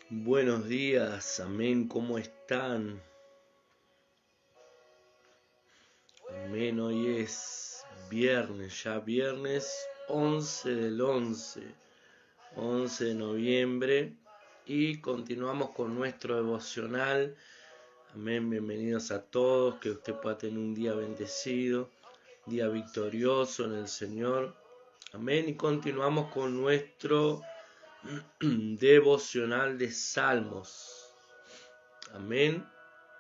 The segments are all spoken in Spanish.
Buenos días, amén, ¿cómo están? Amén, hoy es viernes, ya viernes 11 del 11 de noviembre y continuamos con nuestro devocional. Amén, bienvenidos a todos, que usted pueda tener un día bendecido, día victorioso en el Señor. Amén, y continuamos con nuestro devocional de Salmos. Amén.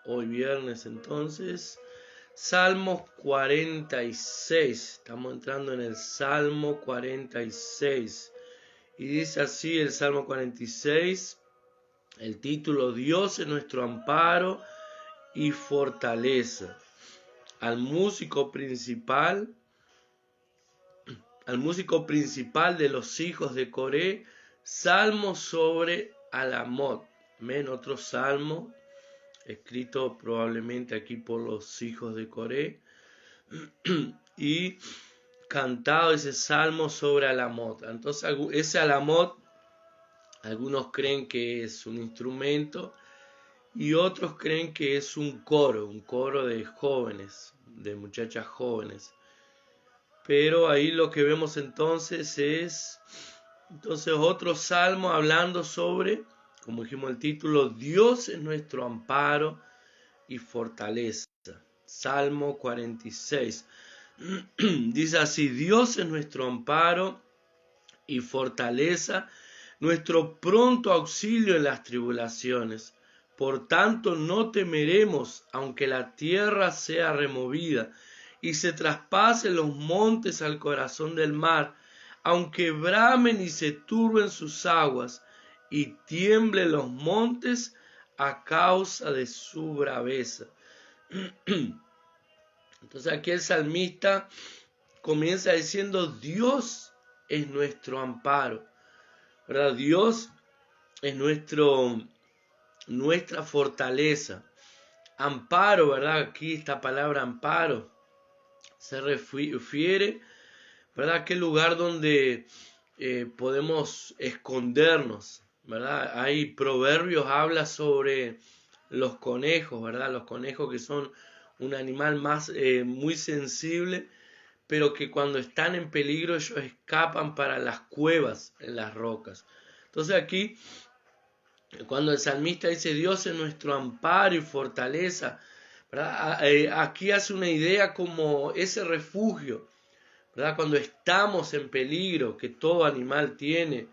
Hoy viernes entonces, Salmos 46. Estamos entrando en el Salmo 46. Y dice así el Salmo 46, el título: Dios es nuestro amparo y fortaleza. Al músico principal de los hijos de Coré, salmo sobre Alamot. Amén, otro salmo escrito probablemente aquí por los hijos de Coré, y cantado ese salmo sobre Alamot. Entonces ese Alamot, algunos creen que es un instrumento y otros creen que es un coro de jóvenes, de muchachas jóvenes. Pero ahí lo que vemos entonces es otro salmo hablando sobre, como dijimos el título, Dios es nuestro amparo y fortaleza. Salmo 46. Dice así: Dios es nuestro amparo y fortaleza, nuestro pronto auxilio en las tribulaciones. Por tanto, no temeremos, aunque la tierra sea removida y se traspasen los montes al corazón del mar, aunque bramen y se turben sus aguas y tiemblen los montes a causa de su braveza. Entonces aquí el salmista comienza diciendo: Dios es nuestro amparo, ¿verdad? Dios es nuestra fortaleza. Amparo, ¿verdad? Aquí esta palabra amparo se refiere, ¿verdad?, a aquel lugar donde podemos escondernos, ¿verdad? Hay proverbios, habla sobre los conejos, ¿verdad? Los conejos, que son un animal muy sensible, pero que cuando están en peligro ellos escapan para las cuevas en las rocas. Entonces aquí, cuando el salmista dice Dios es nuestro amparo y fortaleza, ¿verdad?, aquí hace una idea como ese refugio, ¿verdad? Cuando estamos en peligro, que todo animal tiene,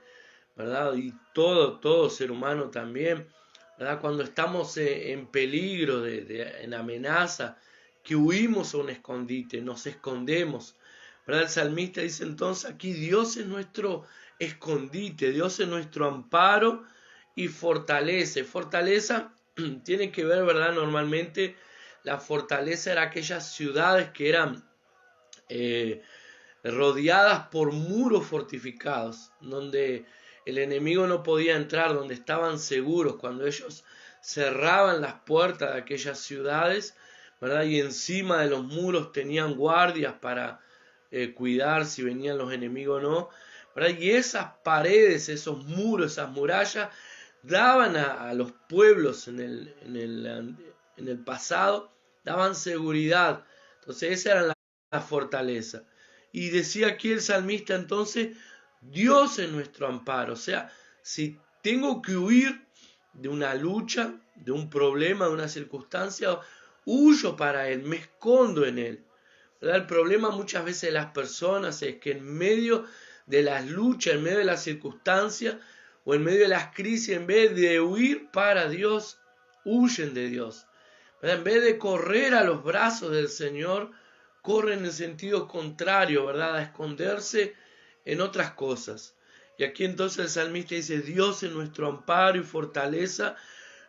¿verdad? Y todo ser humano también, ¿verdad? Cuando estamos en peligro, en amenaza, que huimos a un escondite, nos escondemos, ¿verdad? El salmista dice entonces aquí: Dios es nuestro escondite, Dios es nuestro amparo y fortaleza. Y fortaleza tiene que ver, ¿verdad? Normalmente la fortaleza era aquellas ciudades que eran rodeadas por muros fortificados, donde el enemigo no podía entrar, donde estaban seguros. Cuando ellos cerraban las puertas de aquellas ciudades, ¿verdad?, y encima de los muros tenían guardias para cuidar si venían los enemigos o no, ¿verdad? Y esas paredes, esos muros, esas murallas daban a los pueblos en el pasado, daban seguridad. Entonces esa era la fortaleza. Y decía aquí el salmista entonces: Dios es nuestro amparo. O sea, si tengo que huir de una lucha, de un problema, de una circunstancia, huyo para Él, me escondo en Él, ¿verdad? El problema muchas veces de las personas es que en medio de las luchas, en medio de las circunstancias o en medio de las crisis, en vez de huir para Dios, huyen de Dios, ¿verdad? En vez de correr a los brazos del Señor, corren en el sentido contrario, ¿verdad?, a esconderse en otras cosas. Y aquí entonces el salmista dice: Dios es nuestro amparo y fortaleza,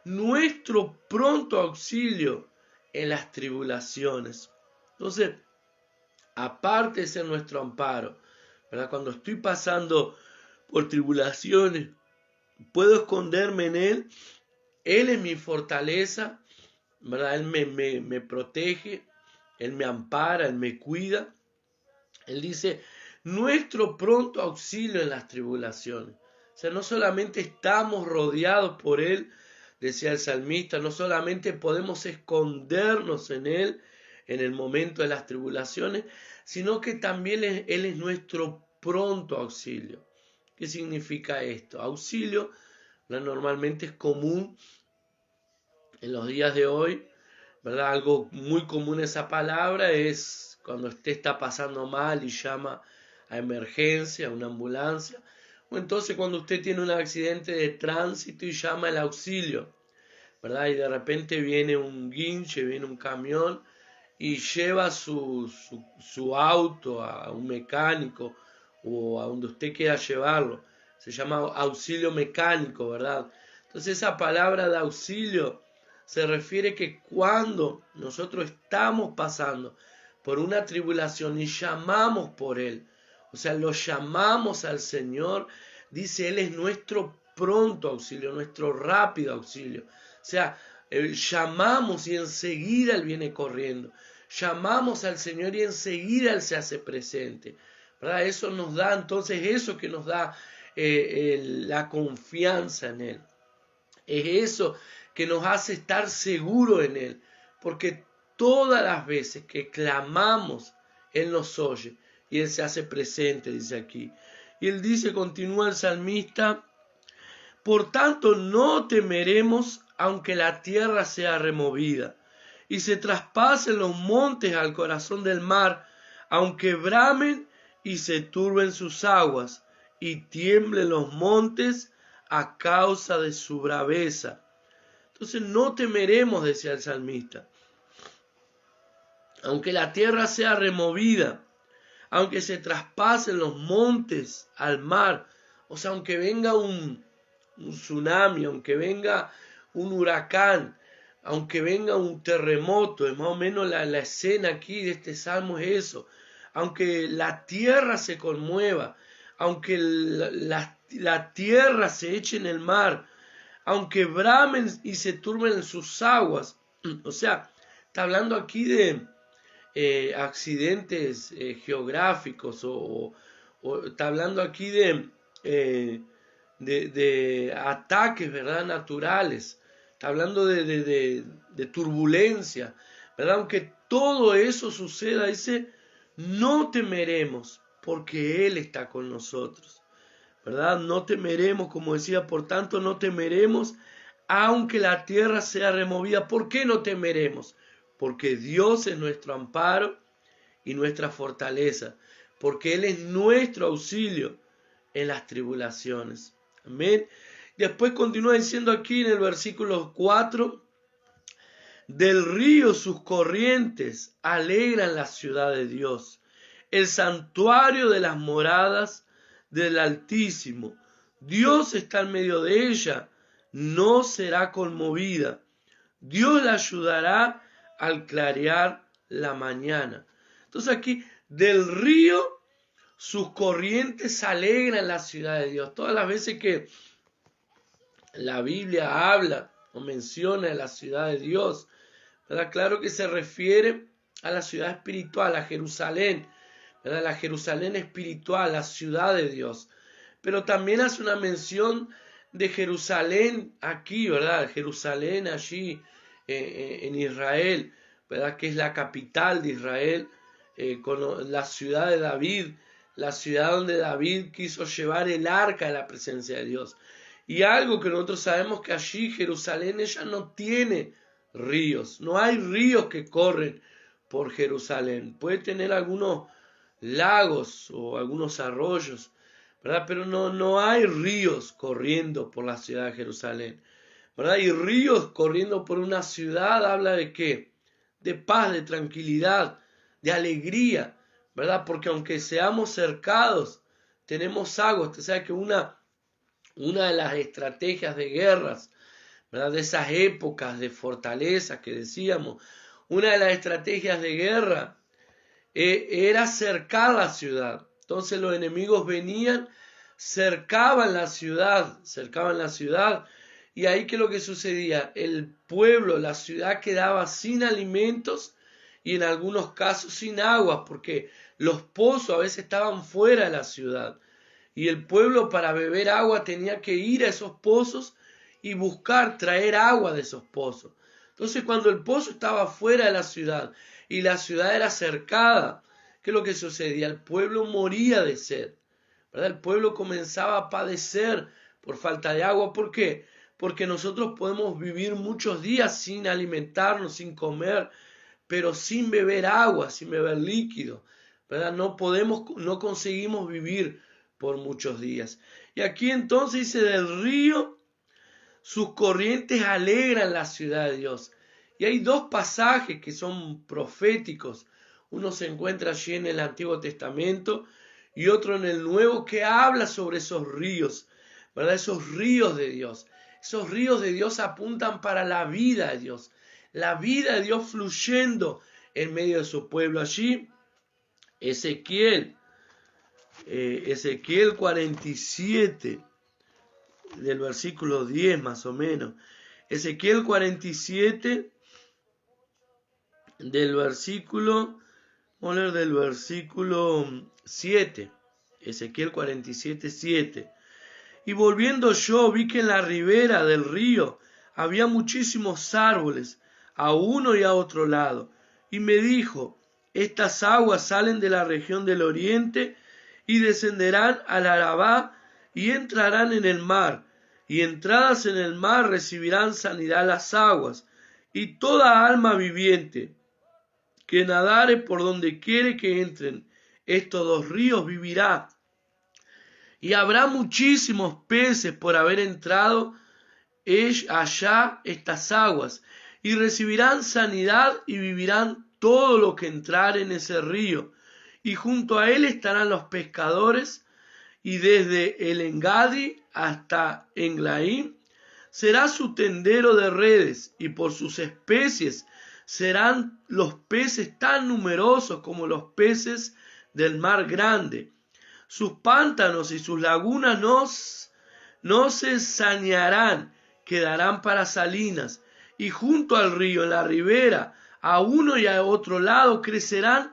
nuestro pronto auxilio en las tribulaciones. Entonces, aparte de ser nuestro amparo, ¿verdad?, cuando estoy pasando por tribulaciones, puedo esconderme en Él. Él es mi fortaleza, ¿verdad? Él me protege, Él me ampara, Él me cuida. Él dice: nuestro pronto auxilio en las tribulaciones. O sea, no solamente estamos rodeados por Él, decía el salmista, no solamente podemos escondernos en Él en el momento de las tribulaciones, sino que también Él es nuestro pronto auxilio. ¿Qué significa esto? Auxilio, normalmente es común en los días de hoy, ¿verdad? Algo muy común esa palabra es cuando usted está pasando mal y llama a emergencia, a una ambulancia, o entonces cuando usted tiene un accidente de tránsito y llama el auxilio, ¿verdad? Y de repente viene un guinche, viene un camión y lleva su auto a un mecánico o a donde usted quiera llevarlo. Se llama auxilio mecánico, ¿verdad? Entonces esa palabra de auxilio se refiere que cuando nosotros estamos pasando por una tribulación y llamamos por Él, o sea, lo llamamos al Señor, dice Él es nuestro pronto auxilio, nuestro rápido auxilio. O sea, llamamos y enseguida Él viene corriendo. Llamamos al Señor y enseguida Él se hace presente, ¿verdad? Eso nos da, entonces, eso que nos da la confianza en Él. Es eso que nos hace estar seguros en Él, porque todas las veces que clamamos, Él nos oye y Él se hace presente, dice aquí. Y Él dice, continúa el salmista, por tanto no temeremos aunque la tierra sea removida y se traspasen los montes al corazón del mar, aunque bramen y se turben sus aguas y tiemblen los montes a causa de su braveza. Entonces no temeremos, decía el salmista, aunque la tierra sea removida, aunque se traspasen los montes al mar, o sea, aunque venga un tsunami, aunque venga un huracán, aunque venga un terremoto, es más o menos la escena aquí de este salmo es eso, aunque la tierra se conmueva, aunque la tierra se eche en el mar, aunque bramen y se turben en sus aguas, o sea, está hablando aquí de accidentes geográficos o está hablando aquí de ataques, ¿verdad? Naturales, está hablando de turbulencia, ¿verdad? Aunque todo eso suceda, dice, no temeremos porque Él está con nosotros, ¿verdad? No temeremos, como decía, por tanto no temeremos aunque la tierra sea removida. ¿Por qué no temeremos? Porque Dios es nuestro amparo y nuestra fortaleza, porque Él es nuestro auxilio en las tribulaciones. Amén. Después continúa diciendo aquí en el versículo 4, del río sus corrientes alegran la ciudad de Dios, el santuario de las moradas del Altísimo. Dios está en medio de ella, no será conmovida. Dios la ayudará al clarear la mañana. Entonces aquí, del río, sus corrientes alegran la ciudad de Dios. Todas las veces que la Biblia habla o menciona la ciudad de Dios, ¿verdad? Claro que se refiere a la ciudad espiritual, a Jerusalén, ¿verdad? La Jerusalén espiritual, la ciudad de Dios. Pero también hace una mención de Jerusalén aquí, ¿verdad? Jerusalén allí en Israel, ¿verdad? Que es la capital de Israel, con la ciudad de David, la ciudad donde David quiso llevar el arca de la presencia de Dios. Y algo que nosotros sabemos que allí Jerusalén ella no tiene ríos, no hay ríos que corren por Jerusalén. Puede tener algunos lagos o algunos arroyos, ¿verdad? Pero no hay ríos corriendo por la ciudad de Jerusalén, ¿verdad? Y ríos corriendo por una ciudad habla de ¿qué? De paz, de tranquilidad, de alegría, ¿verdad? Porque aunque seamos cercados, tenemos agua. Usted sabe que una de las estrategias de guerras, ¿verdad? De esas épocas de fortaleza que decíamos, una de las estrategias de guerra era cercar la ciudad. Entonces los enemigos venían, cercaban la ciudad, y ahí ¿qué es lo que sucedía? El pueblo, la ciudad quedaba sin alimentos y en algunos casos sin agua, porque los pozos a veces estaban fuera de la ciudad. Y el pueblo para beber agua tenía que ir a esos pozos y buscar traer agua de esos pozos. Entonces cuando el pozo estaba fuera de la ciudad y la ciudad era cercada, ¿qué es lo que sucedía? El pueblo moría de sed, ¿verdad? El pueblo comenzaba a padecer por falta de agua. ¿Por qué? Porque nosotros podemos vivir muchos días sin alimentarnos, sin comer, pero sin beber agua, sin beber líquido, ¿verdad? No conseguimos vivir por muchos días. Y aquí entonces dice, del río, sus corrientes alegran la ciudad de Dios. Y hay dos pasajes que son proféticos. Uno se encuentra allí en el Antiguo Testamento y otro en el Nuevo, que habla sobre esos ríos, ¿verdad? Esos ríos de Dios. Esos ríos de Dios apuntan para la vida de Dios. La vida de Dios fluyendo en medio de su pueblo. Allí, Ezequiel 47, del versículo 10 más o menos. Ezequiel 47, vamos a leer del versículo 7. Ezequiel 47, 7. Y volviendo yo vi que en la ribera del río había muchísimos árboles, a uno y a otro lado. Y me dijo, estas aguas salen de la región del oriente y descenderán al Arabá y entrarán en el mar. Y entradas en el mar recibirán sanidad las aguas. Y toda alma viviente que nadare por donde quiere que entren estos dos ríos vivirá. Y habrá muchísimos peces por haber entrado allá estas aguas, y recibirán sanidad y vivirán todo lo que entrar en ese río. Y junto a él estarán los pescadores, y desde el Engadi hasta Englaim será su tendero de redes, y por sus especies serán los peces tan numerosos como los peces del mar grande. Sus pantanos y sus lagunas no se sanearán, quedarán para salinas. Y junto al río, en la ribera, a uno y a otro lado, crecerán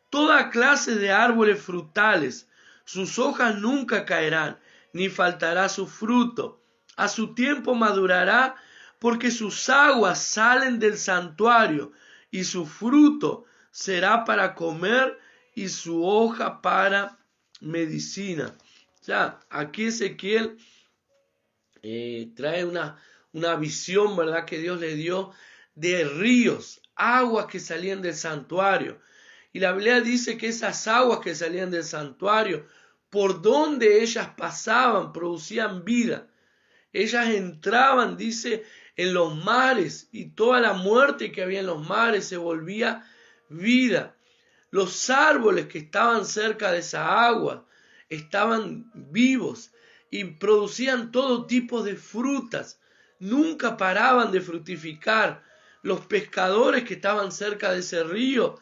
toda clase de árboles frutales. Sus hojas nunca caerán, ni faltará su fruto. A su tiempo madurará, porque sus aguas salen del santuario, y su fruto será para comer, y su hoja para medicina. Ya, aquí Ezequiel trae una visión, ¿verdad?, que Dios le dio de ríos, aguas que salían del santuario. Y la Biblia dice que esas aguas que salían del santuario, por donde ellas pasaban, producían vida. Ellas entraban, dice, en los mares, y toda la muerte que había en los mares se volvía vida. Los árboles que estaban cerca de esa agua estaban vivos y producían todo tipo de frutas. Nunca paraban de fructificar. Los pescadores que estaban cerca de ese río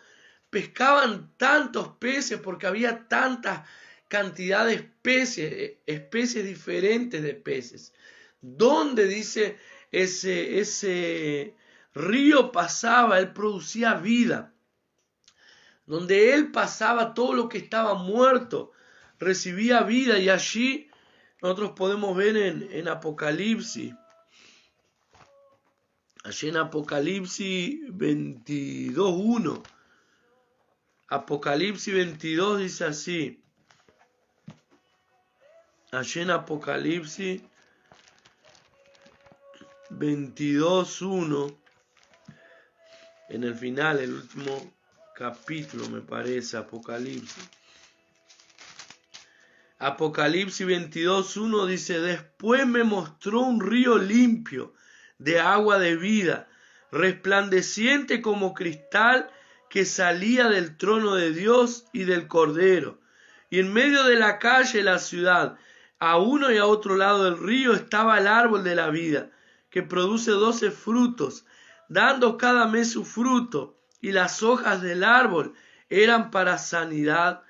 pescaban tantos peces porque había tanta cantidad de especies diferentes de peces. Donde dice ese río pasaba, él producía vida. Donde él pasaba, todo lo que estaba muerto recibía vida. Y allí nosotros podemos ver en Apocalipsis. Allí en Apocalipsis 22:1. Apocalipsis 22 dice así. Allí en Apocalipsis 22:1. En el final, el último capítulo, me parece, Apocalipsis. Apocalipsis 22:1 dice, después me mostró un río limpio de agua de vida, resplandeciente como cristal, que salía del trono de Dios y del Cordero. Y en medio de la calle de la ciudad, a uno y a otro lado del río, estaba el árbol de la vida, que produce 12 frutos, dando cada mes su fruto, y las hojas del árbol eran para sanidad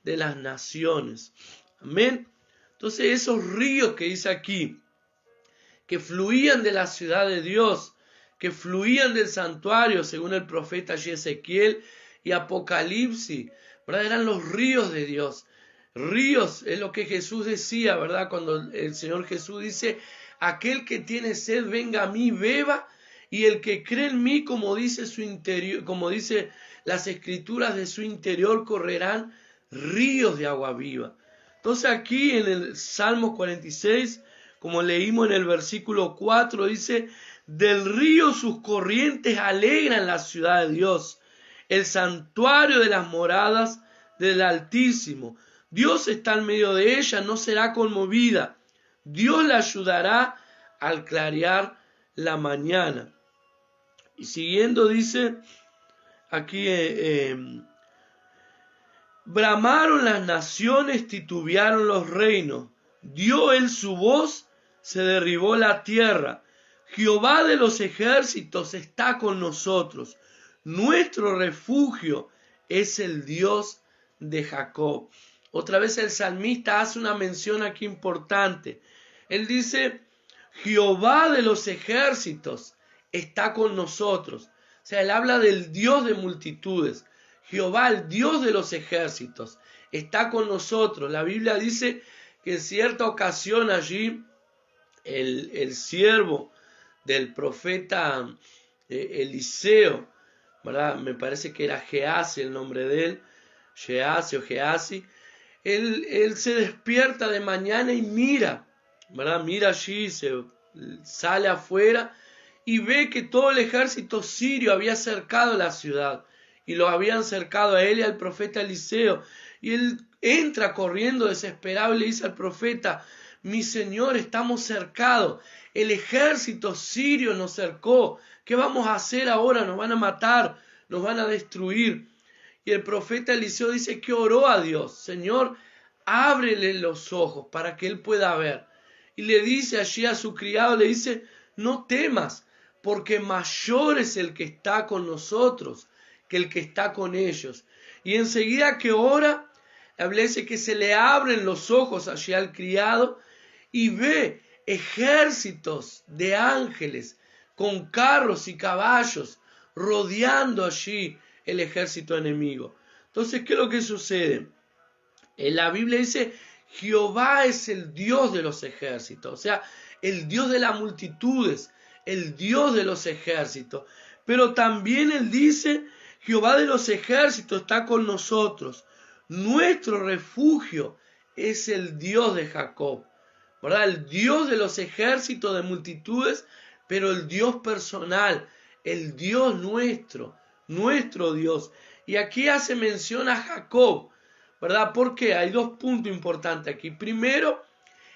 de las naciones. Amén. Entonces esos ríos que dice aquí, que fluían de la ciudad de Dios, que fluían del santuario, según el profeta Ezequiel y Apocalipsis, ¿verdad? Eran los ríos de Dios, ríos, es lo que Jesús decía, ¿verdad? Cuando el Señor Jesús dice, aquel que tiene sed, venga a mí, beba, y el que cree en mí, como dice su interior, como dice las escrituras, de su interior correrán ríos de agua viva. Entonces aquí en el Salmo 46, como leímos en el versículo 4, dice, del río sus corrientes alegran la ciudad de Dios, el santuario de las moradas del Altísimo. Dios está en medio de ella, no será conmovida. Dios la ayudará al clarear la mañana. Y siguiendo dice aquí, bramaron las naciones, titubearon los reinos. Dio él su voz, se derribó la tierra. Jehová de los ejércitos está con nosotros. Nuestro refugio es el Dios de Jacob. Otra vez el salmista hace una mención aquí importante. Él dice, Jehová de los ejércitos está con nosotros. O sea, él habla del Dios de multitudes. Jehová, el Dios de los ejércitos, está con nosotros. La Biblia dice que en cierta ocasión allí el siervo del profeta Eliseo, ¿verdad? Me parece que era Gehazi el nombre de él, Gehazi, él se despierta de mañana y mira, ¿verdad? Mira allí, sale afuera y ve que todo el ejército sirio había cercado la ciudad y lo habían cercado a él y al profeta Eliseo. Y él entra corriendo desesperado y le dice al profeta, mi señor, estamos cercados, el ejército sirio nos cercó, ¿qué vamos a hacer ahora? Nos van a matar, nos van a destruir. Y el profeta Eliseo dice que oró a Dios, Señor, ábrele los ojos para que él pueda ver. Y le dice allí a su criado, le dice, no temas, porque mayor es el que está con nosotros que el que está con ellos. Y enseguida que ora, hablece que se le abren los ojos allí al criado y ve ejércitos de ángeles con carros y caballos rodeando allí el ejército enemigo. Entonces, ¿qué es lo que sucede? En la Biblia dice, Jehová es el Dios de los ejércitos, o sea, el Dios de las multitudes, el Dios de los ejércitos. Pero también él dice, Jehová de los ejércitos está con nosotros. Nuestro refugio es el Dios de Jacob, ¿verdad? El Dios de los ejércitos de multitudes, pero el Dios personal, el Dios nuestro Dios. Y aquí hace mención a Jacob, ¿verdad? Porque hay dos puntos importantes aquí. Primero,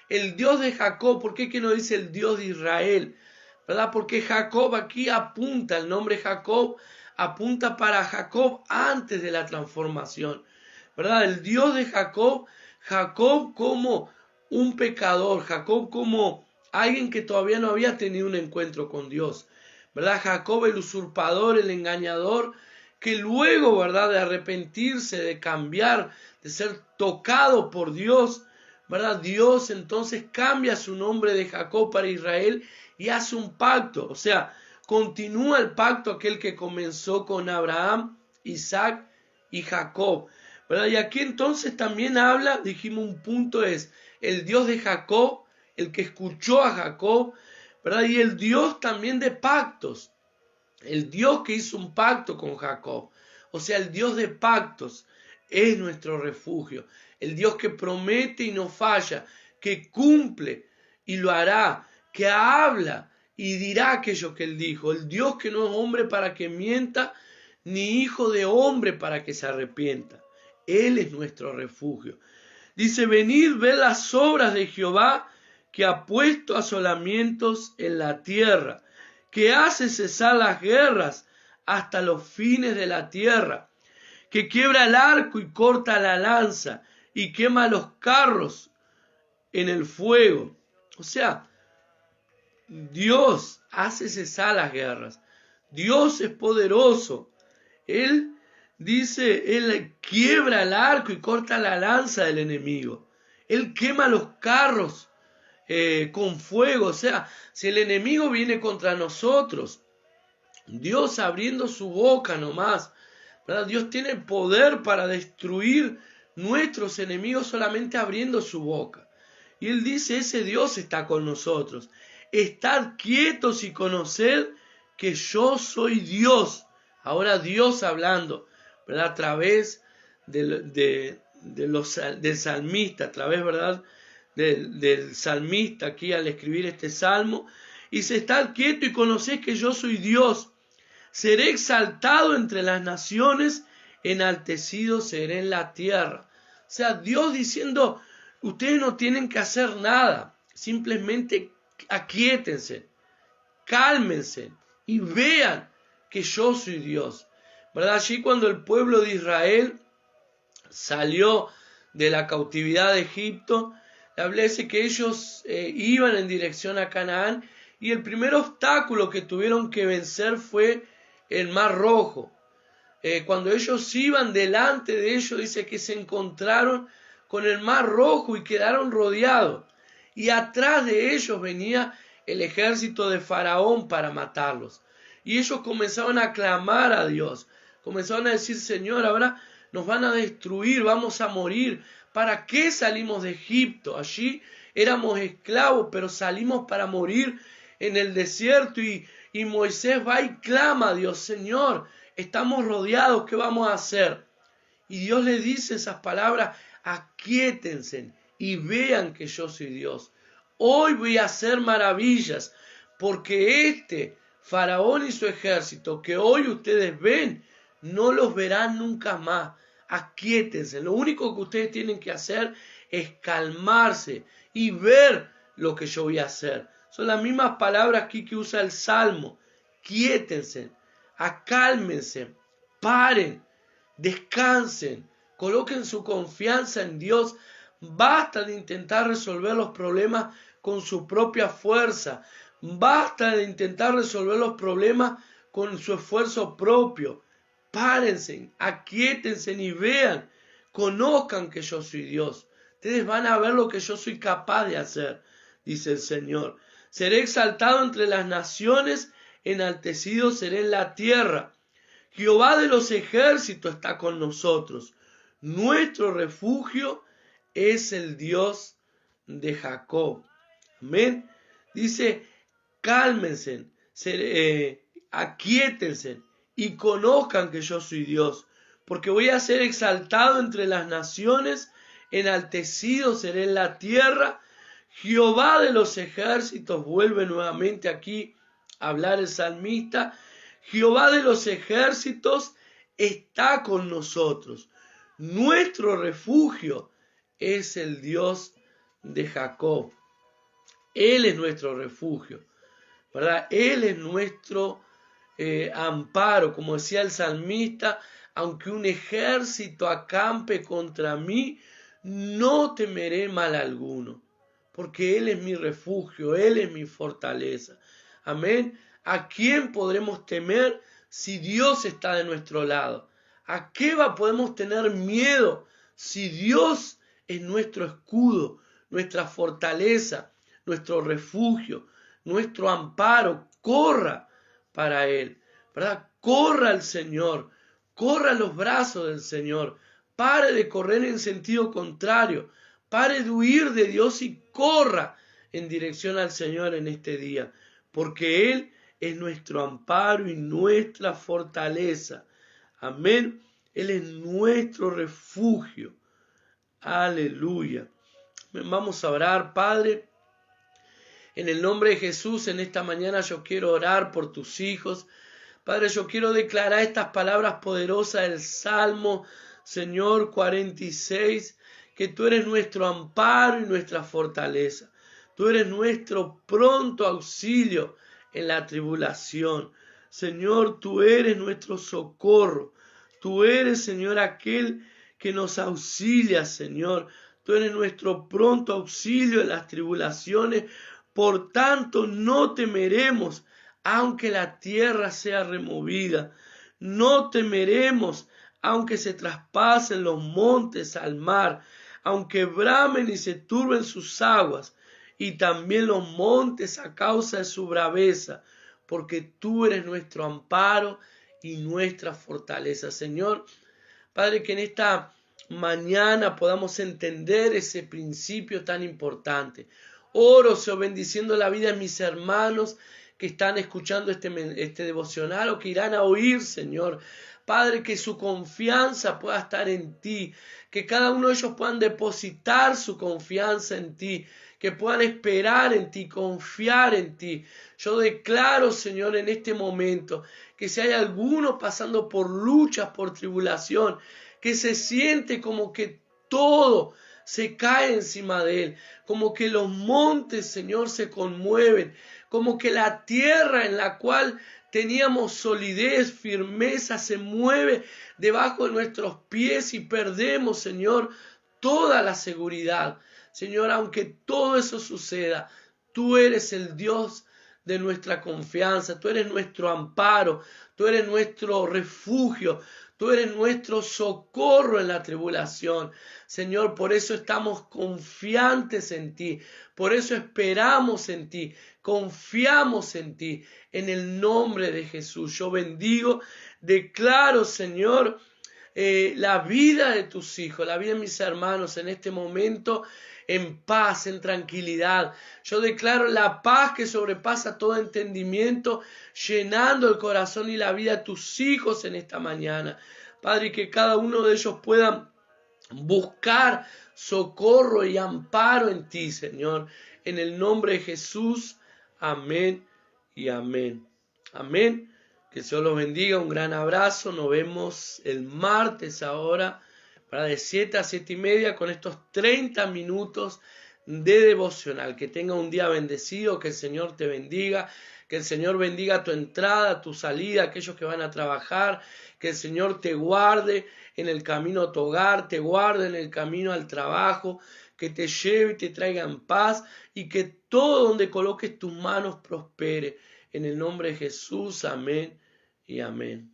el Dios de Jacob. ¿Por qué que no dice el Dios de Israel? ¿Verdad? Porque Jacob aquí apunta, el nombre Jacob apunta para Jacob antes de la transformación, ¿verdad? El Dios de Jacob, Jacob como un pecador, Jacob como alguien que todavía no había tenido un encuentro con Dios, ¿verdad? Jacob el usurpador, el engañador, que luego, ¿verdad?, de arrepentirse, de cambiar, de ser tocado por Dios, ¿verdad? Dios entonces cambia su nombre de Jacob para Israel y hace un pacto, o sea, continúa el pacto aquel que comenzó con Abraham, Isaac y Jacob, ¿verdad? Y aquí entonces también habla, dijimos un punto es el Dios de Jacob, el que escuchó a Jacob, ¿verdad? Y el Dios también de pactos, el Dios que hizo un pacto con Jacob, o sea, el Dios de pactos es nuestro refugio, el Dios que promete y no falla, que cumple y lo hará, que habla y dirá aquello que él dijo, el Dios que no es hombre para que mienta, ni hijo de hombre para que se arrepienta. Él es nuestro refugio. Dice, venid, ved las obras de Jehová, que ha puesto asolamientos en la tierra, que hace cesar las guerras hasta los fines de la tierra, que quiebra el arco y corta la lanza, y quema los carros en el fuego. O sea, Dios hace cesar las guerras. Dios es poderoso. Él dice, Él quiebra el arco y corta la lanza del enemigo. Él quema los carros con fuego. O sea, si el enemigo viene contra nosotros, Dios abriendo su boca nomás, ¿verdad? Dios tiene poder para destruir nuestros enemigos solamente abriendo su boca. Y él dice, ese Dios está con nosotros. Estad quietos y conoced que yo soy Dios. Ahora Dios hablando, ¿verdad? A través del salmista, a través, ¿verdad? Del salmista aquí al escribir este salmo. Y dice, estad quieto y conoced que yo soy Dios. Seré exaltado entre las naciones, enaltecido seré en la tierra. O sea, Dios diciendo, ustedes no tienen que hacer nada, simplemente aquíétense, cálmense y vean que yo soy Dios. ¿Verdad? Allí cuando el pueblo de Israel salió de la cautividad de Egipto, establece que ellos iban en dirección a Canaán y el primer obstáculo que tuvieron que vencer fue el Mar Rojo. Cuando ellos iban delante de ellos, dice que se encontraron con el Mar Rojo y quedaron rodeados. Y atrás de ellos venía el ejército de Faraón para matarlos. Y ellos comenzaron a clamar a Dios. Comenzaron a decir, Señor, ahora nos van a destruir, vamos a morir. ¿Para qué salimos de Egipto? Allí éramos esclavos, pero salimos para morir en el desierto. Y Moisés va y clama a Dios, Señor, estamos rodeados, ¿qué vamos a hacer? Y Dios le dice esas palabras, aquíétense y vean que yo soy Dios. Hoy voy a hacer maravillas, porque este Faraón y su ejército que hoy ustedes ven, no los verán nunca más. Aquíétense. Lo único que ustedes tienen que hacer es calmarse y ver lo que yo voy a hacer. Son las mismas palabras aquí que usa el Salmo. Quiétense, acálmense, paren, descansen, coloquen su confianza en Dios. Basta de intentar resolver los problemas con su propia fuerza. Basta de intentar resolver los problemas con su esfuerzo propio. Párense, aquíétense y vean, conozcan que yo soy Dios. Ustedes van a ver lo que yo soy capaz de hacer, dice el Señor. Seré exaltado entre las naciones, enaltecido seré en la tierra. Jehová de los ejércitos está con nosotros. Nuestro refugio es el Dios de Jacob. Amén. Dice, cálmense, aquíétense y conozcan que yo soy Dios, porque voy a ser exaltado entre las naciones, enaltecido seré en la tierra. Jehová de los ejércitos, vuelve nuevamente aquí a hablar el salmista, Jehová de los ejércitos está con nosotros. Nuestro refugio es el Dios de Jacob. Él es nuestro refugio, ¿verdad? Él es nuestro amparo, como decía el salmista, aunque un ejército acampe contra mí, no temeré mal alguno, porque Él es mi refugio, Él es mi fortaleza. Amén. ¿A quién podremos temer si Dios está de nuestro lado? ¿A qué podemos tener miedo si Dios es nuestro escudo, nuestra fortaleza, nuestro refugio, nuestro amparo? Corra para Él, ¿verdad? Corra al Señor, corra a los brazos del Señor, pare de correr en sentido contrario, pare de huir de Dios y corra en dirección al Señor en este día, porque Él es nuestro amparo y nuestra fortaleza. Amén. Él es nuestro refugio. Aleluya. Vamos a orar, Padre. En el nombre de Jesús, en esta mañana yo quiero orar por tus hijos. Padre, yo quiero declarar estas palabras poderosas del Salmo, Señor 46, que tú eres nuestro amparo y nuestra fortaleza. Tú eres nuestro pronto auxilio en la tribulación. Señor, tú eres nuestro socorro. Tú eres, Señor, aquel que nos auxilia, Señor. Tú eres nuestro pronto auxilio en las tribulaciones. Por tanto, no temeremos, aunque la tierra sea removida. No temeremos, aunque se traspasen los montes al mar, aunque bramen y se turben sus aguas, y también los montes a causa de su braveza, porque tú eres nuestro amparo y nuestra fortaleza. Señor, Padre, que en esta mañana podamos entender ese principio tan importante. Oro, Señor, bendiciendo la vida de mis hermanos que están escuchando este devocional o que irán a oír, Señor. Padre, que su confianza pueda estar en ti, que cada uno de ellos puedan depositar su confianza en ti, que puedan esperar en ti, confiar en ti. Yo declaro, Señor, en este momento, que si hay alguno pasando por luchas, por tribulación, que se siente como que todo se cae encima de él, como que los montes, Señor, se conmueven, como que la tierra en la cual teníamos solidez, firmeza, se mueve debajo de nuestros pies y perdemos, Señor, toda la seguridad. Señor, aunque todo eso suceda, tú eres el Dios de nuestra confianza, tú eres nuestro amparo, tú eres nuestro refugio, tú eres nuestro socorro en la tribulación. Señor, por eso estamos confiantes en ti, por eso esperamos en ti, confiamos en ti, en el nombre de Jesús. Yo bendigo, declaro, Señor, la vida de tus hijos, la vida de mis hermanos en este momento, en paz, en tranquilidad. Yo declaro la paz que sobrepasa todo entendimiento, llenando el corazón y la vida de tus hijos en esta mañana. Padre, y que cada uno de ellos puedan buscar socorro y amparo en ti, Señor. En el nombre de Jesús. Amén y amén. Amén. Que el Señor los bendiga. Un gran abrazo. Nos vemos el martes ahora, para de 7 a 7 y media, con estos 30 minutos de devocional. Que tenga un día bendecido. Que el Señor te bendiga. Que el Señor bendiga tu entrada, tu salida, aquellos que van a trabajar. Que el Señor te guarde en el camino a tu hogar, te guarde en el camino al trabajo, que te lleve y te traiga en paz, y que todo donde coloques tus manos prospere. En el nombre de Jesús, amén y amén.